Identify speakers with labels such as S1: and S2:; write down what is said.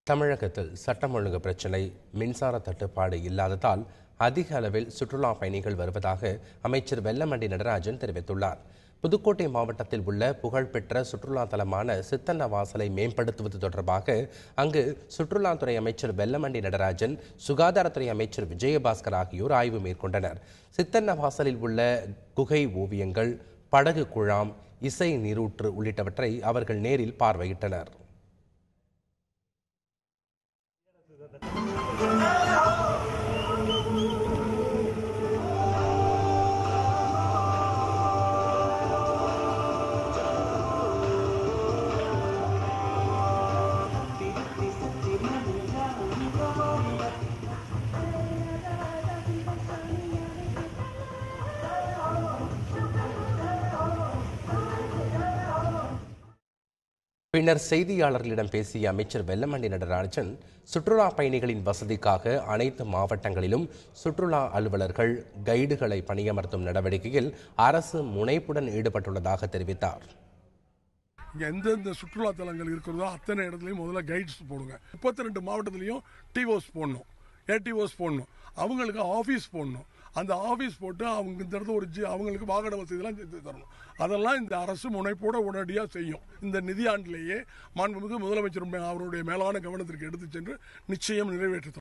S1: தமிழகத்தில் சட்டம் ஒழுங்கு பிரச்சினை, மின்சார தட்டுப்பாடு இல்லாததால் அதிக அளவில் சுற்றுலா பயணிகள் வருவதாக அமைச்சர் வெல்லமண்டி நடராஜன் தெரிவித்துள்ளார். புதுக்கோட்டை மாவட்டத்தில் உள்ள புகழ்பெற்ற சுற்றுலா தலமான சித்தன்னவாசலை மேம்படுத்துவது தொடர்பாக அங்கு சுற்றுலாத்துறை அமைச்சர் வெல்லமண்டி நடராஜன், சுகாதாரத்துறை அமைச்சர் விஜயபாஸ்கர் ஆகியோர் ஆய்வு மேற்கொண்டனர். சித்தன்னவாசலில் உள்ள குகை ஓவியங்கள், படகு குழாம், இசை நீரூற்று உள்ளிட்டவற்றை அவர்கள் நேரில் பார்வையிட்டனர். பின்னர் செய்தியாளர்களிடம் பேசிய அமைச்சர் வெல்லமண்டி நடராஜன், சுற்றுலா பயணிகளின் வசதிக்காக அனைத்து மாவட்டங்களிலும் சுற்றுலா அலுவலர்கள், கைடுகளை பணியமர்த்தும் நடவடிக்கையில் அரசு முனைப்புடன் ஈடுபட்டுள்ளதாக தெரிவித்தார்.
S2: எந்தெந்த சுற்றுலா தலங்கள் இருக்கிறதோ அத்தனை இடத்துலையும் முதல்ல கைட்ஸ் போடுங்க. 32 மாவட்டத்திலையும் டிஓஸ் போடணும், ஏடிஓஸ் போடணும், அவங்களுக்கு ஆஃபீஸ் போடணும். அந்த ஆஃபீஸ் போட்டு அவங்க இந்த இடத்துல அவங்களுக்கு வாகன வசதியெல்லாம் செஞ்சு தரணும். அதெல்லாம் இந்த அரசு முனைப்போட உடனடியாக செய்யும். இந்த நிதியாண்டிலேயே மாண்புமிகு முதலமைச்சர் அவருடைய மேலான கவனத்திற்கு எடுத்து சென்று நிச்சயம் நிறைவேற்ற